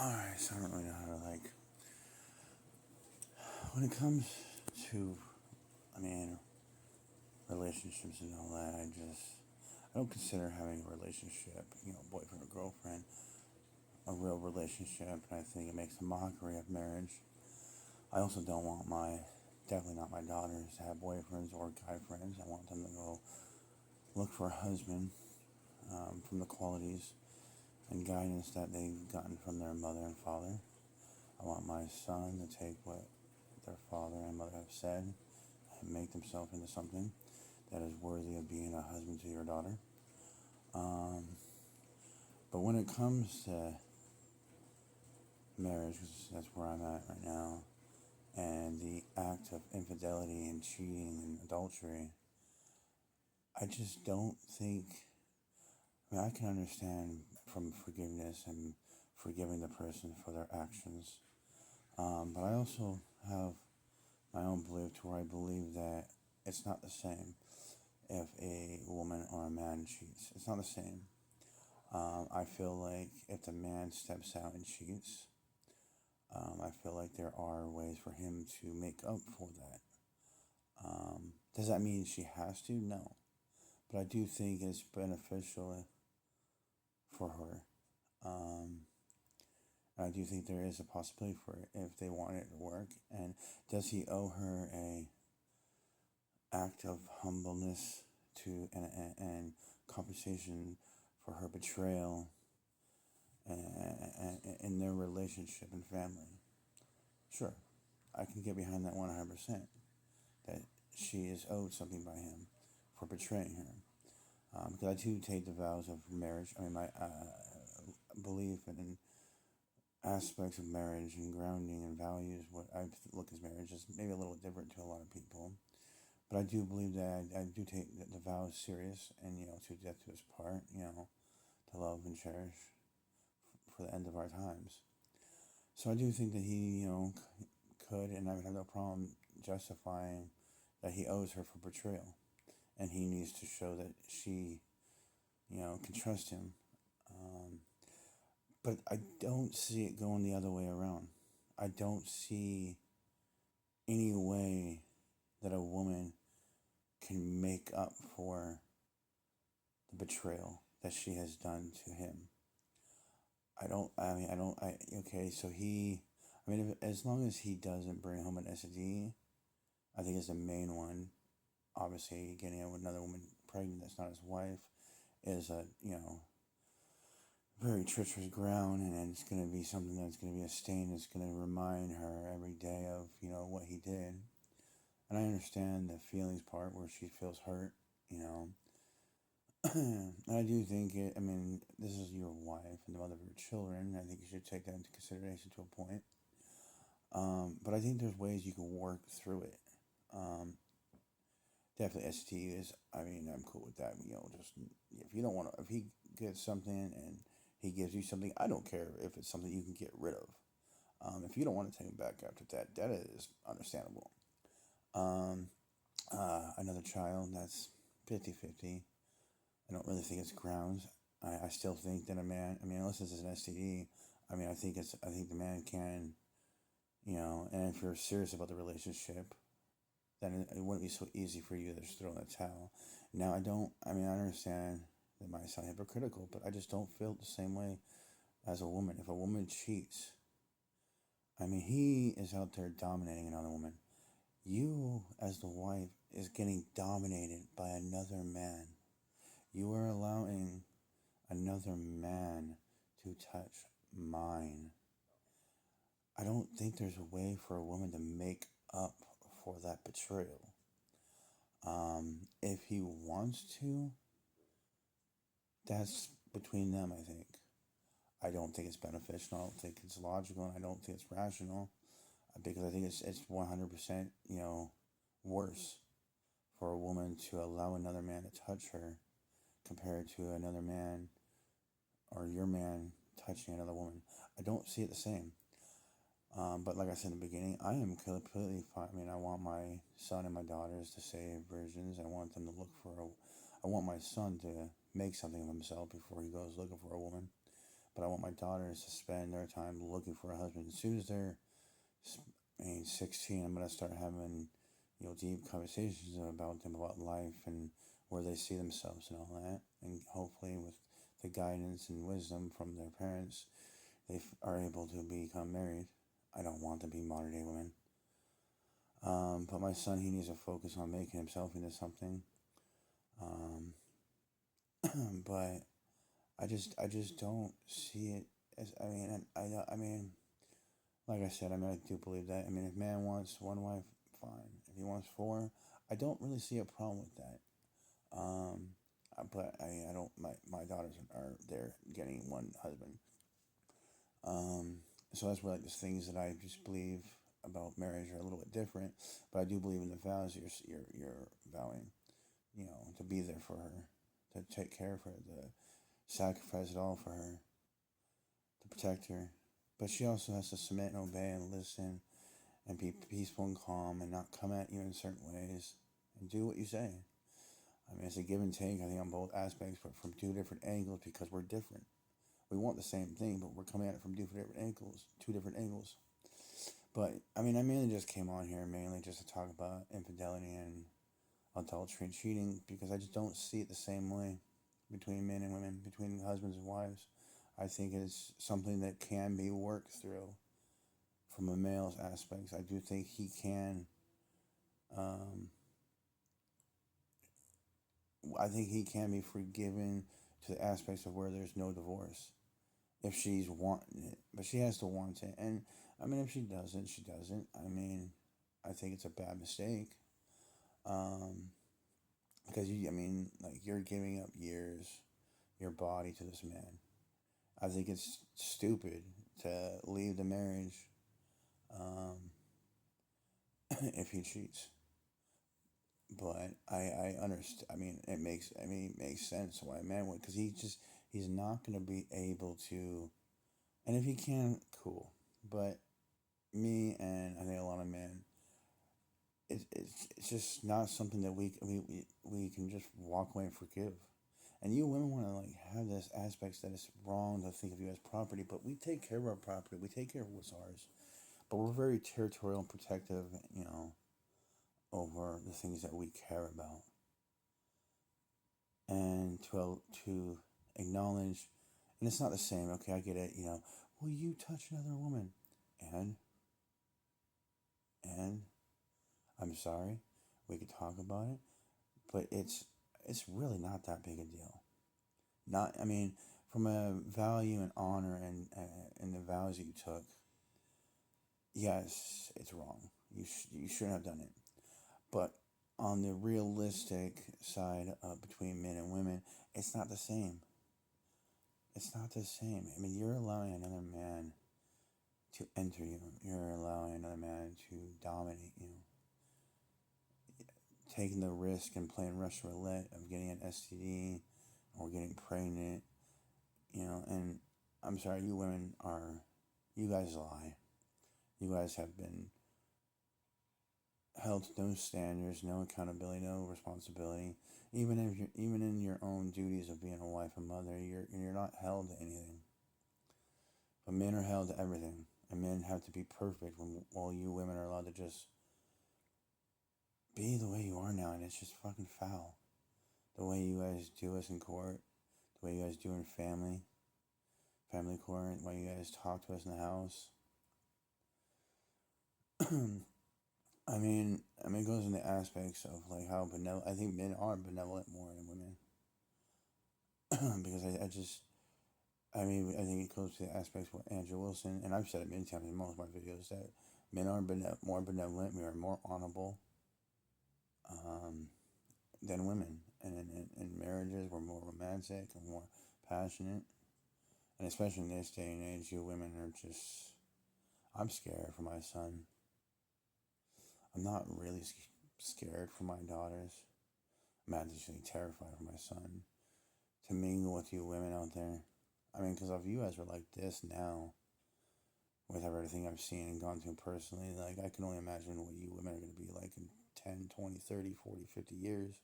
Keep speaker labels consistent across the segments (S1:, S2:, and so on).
S1: Alright, so I don't really know how to, like, when it comes to, I mean, relationships and all that, I don't consider having a relationship, boyfriend or girlfriend, a real relationship, and I think it makes a mockery of marriage. I also don't want definitely not my daughters to have boyfriends or guy friends. I want them to go look for a husband from the qualities and guidance that they've gotten from their mother and father. I want my son to take what their father and mother have said and make themselves into something that is worthy of being a husband to your daughter. Um, but when it comes to marriage, 'cause that's where I'm at right now, and the act of infidelity and cheating and adultery, I just don't think. I mean, I can understand from forgiveness and forgiving the person for their actions, but I also have my own belief to where I believe that it's not the same if a woman or a man cheats. It's not the same. I feel like if the man steps out and cheats, I feel like there are ways for him to make up for that. Does that mean she has to? No. But I do think it's beneficial for her. Um, and I do think there is a possibility for it if they want it to work. And does he owe her a act of humbleness and compensation for her betrayal in their relationship and family? Sure, I can get behind that 100%. That she is owed something by him for betraying her. Because I too take the vows of marriage. I mean, my belief in aspects of marriage and grounding and values, what I look as marriage, is maybe a little different to a lot of people. But I do believe that I do take the vows serious, and to death to his part, to love and cherish for the end of our times. So I do think that he, could, and I would have no problem justifying that he owes her for betrayal, and he needs to show that she, can trust him. Um, but I don't see it going the other way around. I don't see any way that a woman can make up for the betrayal that she has done to him. I don't. I mean, I don't. I okay. So he. I mean, as long as he doesn't bring home an STD, I think is the main one. Obviously, getting another woman pregnant that's not his wife is a very treacherous ground, and it's going to be something that's going to be a stain that's going to remind her every day of what he did. And I understand the feelings part where she feels hurt, and I do think it. I mean, this is your wife and the mother of your children. I think you should take that into consideration to a point. But I think there's ways you can work through it. Um, Definitely ST is. I mean, I'm cool with that. Just if you don't want to, if he gets something and he gives you something, I don't care if it's something you can get rid of. If you don't want to take him back after that, that is understandable. Um, another child, that's 50-50. I don't really think it's grounds. I still think that a man, I mean, unless this is an STD, I mean, I think the man can, and if you're serious about the relationship, then it wouldn't be so easy for you to just throw in the towel. Now, I mean, I understand that might sound hypocritical, but I just don't feel the same way as a woman. If a woman cheats, I mean, he is out there dominating another woman. You, as the wife, is getting dominated by another man. You are allowing another man to touch mine. I don't think there's a way for a woman to make up for that betrayal. If he wants to, that's between them, I think. I don't think it's beneficial. I don't think it's logical, and I don't think it's rational because I think it's 100%, worse for a woman to allow another man to touch her compared to another man or your man touching another woman. I don't see it the same. But like I said in the beginning, I am completely fine. I mean, I want my son and my daughters to say virgins. I want them to I want my son to make something of himself before he goes looking for a woman. but I want my daughters to spend their time looking for a husband. As soon as they're 16, I'm going to start having, deep conversations about them, about life and where they see themselves and all that. And hopefully with the guidance and wisdom from their parents, they are able to become married. I don't want them to be modern day women. But my son, he needs to focus on making himself into something. But I just don't see it as, I mean, like I said, I do believe that. If man wants one wife, fine. If he wants four, I don't really see a problem with that. But I don't, my daughters are there getting one husband. So that's where like the things that I just believe about marriage are a little bit different. But I do believe in the vows you're vowing, to be there for her, to take care of her, to sacrifice it all for her, to protect her. But she also has to submit and obey and listen and be peaceful and calm and not come at you in certain ways and do what you say. It's a give and take, I think, on both aspects, but from two different angles because we're different. We want the same thing, but we're coming at it from two different angles. But, I mainly just came on here mainly just to talk about infidelity and adultery and cheating because I just don't see it the same way between men and women, between husbands and wives. I think it's something that can be worked through from a male's aspects. I do think he can, I think he can be forgiven to the aspects of where there's no divorce. If she's wanting it, but she has to want it. And if she doesn't, she doesn't. I think it's a bad mistake. Because you're giving up years, your body to this man. I think it's stupid to leave the marriage if he cheats. But I understand. It makes sense why a man would, because he's not going to be able to, and if he can, cool. But me and I think a lot of men, it's just not something that we can just walk away and forgive. And you women want to have this aspects that it's wrong to think of you as property, but we take care of our property. We take care of what's ours. But we're very territorial and protective, over the things that we care about. And to acknowledge, and it's not the same. Okay, I get it. Will you touch another woman? And and I'm sorry. We could talk about it, but it's really not that big a deal. Not, from a value and honor and the vows that you took. Yes, it's wrong. You shouldn't have done it. But on the realistic side between men and women, it's not the same. It's not the same. You're allowing another man to enter you. You're allowing another man to dominate you. Taking the risk and playing Russian roulette of getting an STD or getting pregnant, and I'm sorry, you guys lie. You guys have been held to no standards, no accountability, no responsibility. Even in your own duties of being a wife and mother, you're not held to anything. But men are held to everything, and men have to be perfect while you women are allowed to just be the way you are now, and it's just fucking foul. The way you guys do us in court, the way you guys do in family court, the way you guys talk to us in the house. It goes into aspects of how benevolent. I think men are benevolent more than women. Because I think it goes to the aspects with Andrew Wilson, and I've said it many times in most of my videos that men are more benevolent, we are more honorable than women. And in marriages, we're more romantic and more passionate. And especially in this day and age, you women are just. I'm scared for my son. I'm not really scared for my daughters. I'm actually terrified for my son to mingle with you women out there. Because if you guys are like this now, with everything I've seen and gone through personally, I can only imagine what you women are going to be like in 10, 20, 30, 40, 50 years.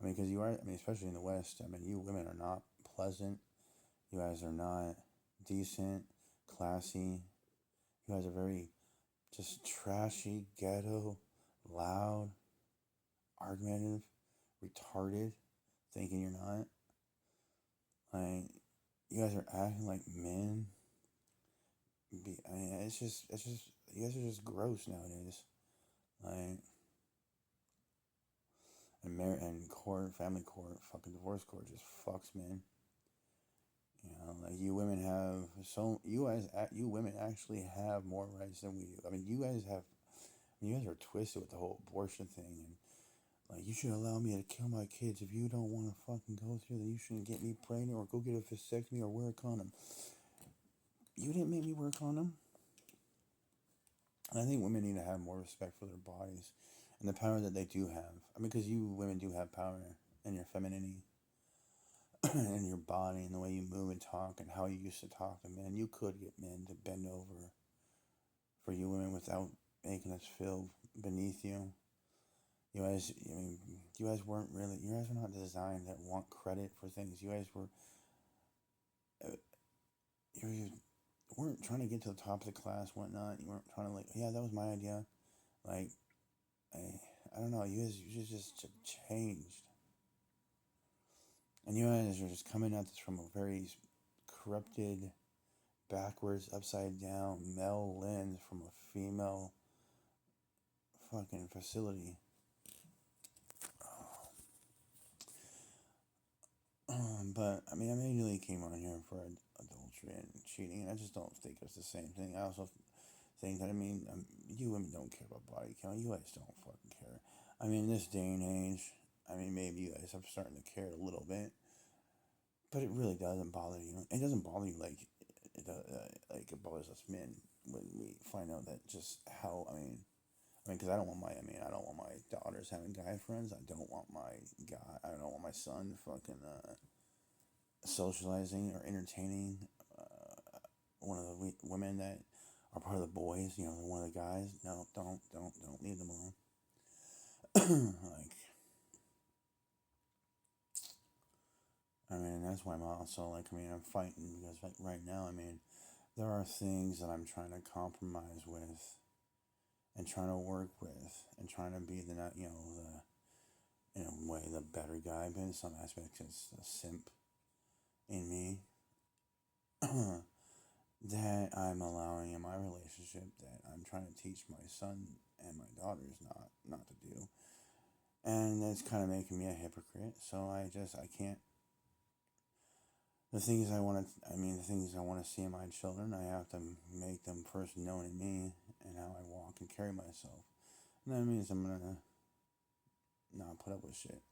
S1: Because you are, especially in the West, you women are not pleasant. You guys are not decent, classy. You guys are very just trashy, ghetto, loud, argumentative, retarded, thinking you're not. Like, you guys are acting like men. I mean, it's just, you guys are just gross nowadays. Like, and court, family court, fucking divorce court just fucks men. You know, like you women have you women actually have more rights than we do. I mean, you guys are twisted with the whole abortion thing and like you should allow me to kill my kids if you don't want to fucking go through. Then you shouldn't get me pregnant or go get a vasectomy or wear a condom. You didn't make me wear a condom. And I think women need to have more respect for their bodies and the power that they do have. I mean, because you women do have power in your femininity and your body and the way you move and talk and how you used to talk to men. You could get men to bend over for you women without making us feel beneath you. You guys, I mean, you guys were not designed that want credit for things. You guys were, you weren't trying to get to the top of the class, whatnot. You weren't trying to like, yeah, that was my idea. Like, I don't know, you just changed. And you guys are just coming at this from a very corrupted, backwards, upside down, male lens from a female fucking facility. But I mean, I mainly came on here for adultery and cheating, and I just don't think it's the same thing. I also think that you women don't care about body count. You guys don't fucking care. I mean, in this day and age, I mean, maybe you guys are starting to care a little bit, but it really doesn't bother you. It doesn't bother you like it bothers us men when we find out that just how because I don't want my daughters having guy friends. I don't want my son fucking socializing or entertaining one of the women that are part of the boys. You know, one of the guys. No, don't leave them alone. Like, I mean, that's why I'm also like, I mean, I'm fighting because like right now, I mean, there are things that I'm trying to compromise with and trying to work with and trying to be the not, you know, the in a way the better guy, but in some aspects it's a simp in me that I'm allowing in my relationship that I'm trying to teach my son and my daughters not to do. And it's kind of making me a hypocrite. So I can't. The things I want to see in my children, I have to make them first known in me and how I walk and carry myself. And that means I'm gonna not put up with shit.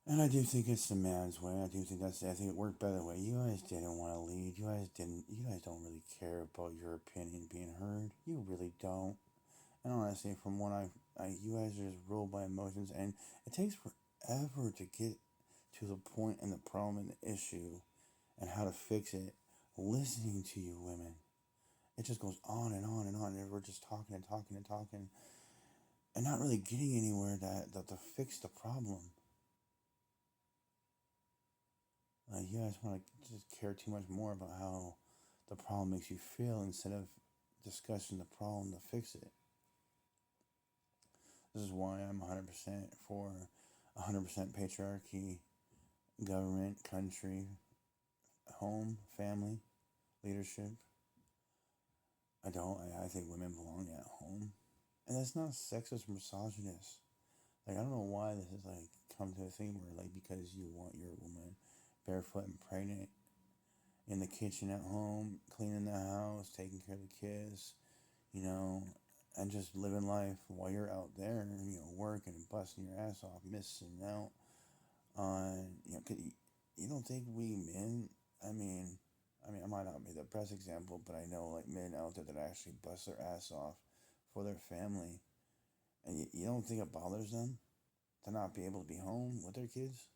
S1: And I do think it's the man's way. I think it worked better that way. You guys didn't want to lead. You guys don't really care about your opinion being heard. You really don't. And honestly, from what you guys are just ruled by emotions, and it takes forever to get to the point and the problem and the issue and how to fix it. Listening to you women, it just goes on and on and on, and we're just talking and talking and talking, and not really getting anywhere that to fix the problem. Like, you guys want to just care too much more about how the problem makes you feel instead of discussing the problem to fix it. This is why I'm 100% for 100% patriarchy, government, country, home, family, leadership. I think women belong at home. And that's not sexist or misogynist. Like, I don't know why this is like come to a thing where like because you want your woman barefoot and pregnant in the kitchen at home, cleaning the house, taking care of the kids, you know, and just living life while you're out there, you know, working and busting your ass off, missing out on, you know, you don't think we men, I mean, I might not be the best example, but I know like men out there that actually bust their ass off for their family, and you don't think it bothers them to not be able to be home with their kids,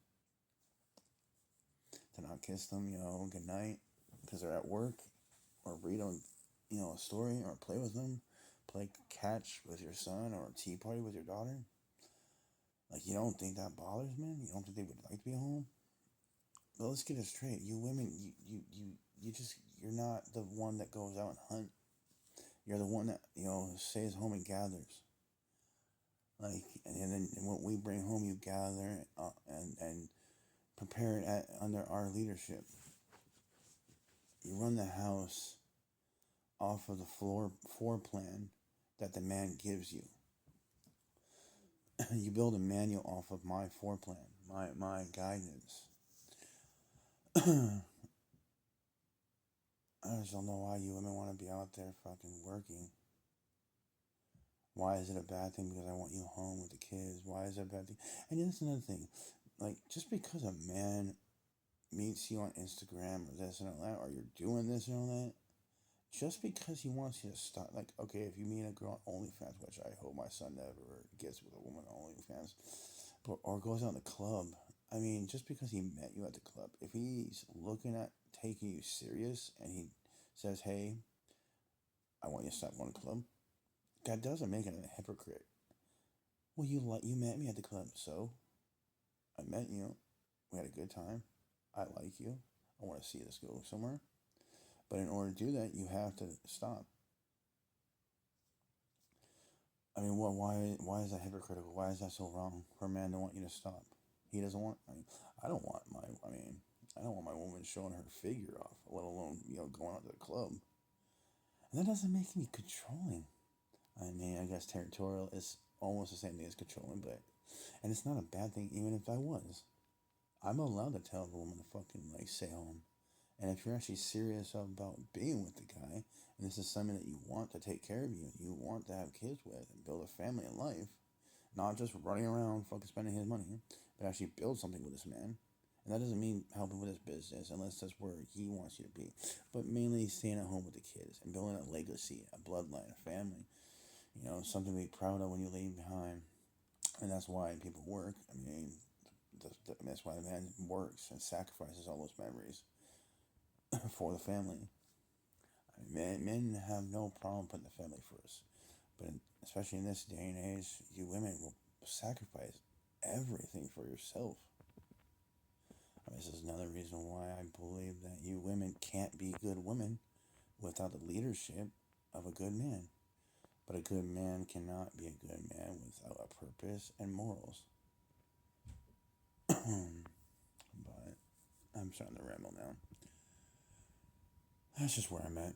S1: to not kiss them, you know, good night because they're at work, or read them, you know, a story, or play with them, play catch with your son, or a tea party with your daughter. Like, you don't think that bothers men? You don't think they would like to be home? But let's get it straight. You women, you're not the one that goes out and hunt. You're the one that, stays home and gathers. Like, and then what we bring home, you gather and prepare it under our leadership. You run the house off of the floor plan that the man gives you. You build a manual off of my floor plan, my guidance. I just don't know why you women want to be out there fucking working. Why is it a bad thing because I want you home with the kids? Why is it a bad thing? And that's another thing. Like, just because a man meets you on Instagram or this and all that, or you're doing this and all that, just because he wants you to stop, like, okay, if you meet a girl on OnlyFans, which I hope my son never gets with a woman on OnlyFans, or goes out in the club, I mean, just because he met you at the club, if he's looking at taking you serious and he says, hey, I want you to stop going to the club, that doesn't make him a hypocrite. Well, you met me at the club, so I met you. We had a good time. I like you. I want to see this go somewhere. But in order to do that, you have to stop. I mean, why is that hypocritical? Why is that so wrong for a man to want you to stop? He doesn't want. I don't want my. I don't want my woman showing her figure off, let alone going out to the club. And that doesn't make me controlling. I mean, I guess territorial is almost the same thing as controlling, and it's not a bad thing, even if I was. I'm allowed to tell a woman to fucking stay home. And if you're actually serious about being with the guy, and this is something that you want to take care of you want to have kids with and build a family and life, not just running around fucking spending his money, but actually build something with this man. And that doesn't mean helping with his business unless that's where he wants you to be. But mainly staying at home with the kids and building a legacy, a bloodline, a family. Something to be proud of when you leave behind. And that's why people work. I mean, that's why the man works and sacrifices all those memories for the family. I mean, men have no problem putting the family first. But especially in this day and age, you women will sacrifice everything for yourself. This is another reason why I believe that you women can't be good women without the leadership of a good man. But a good man cannot be a good man without a purpose and morals. But I'm starting to ramble now. That's just where I'm at.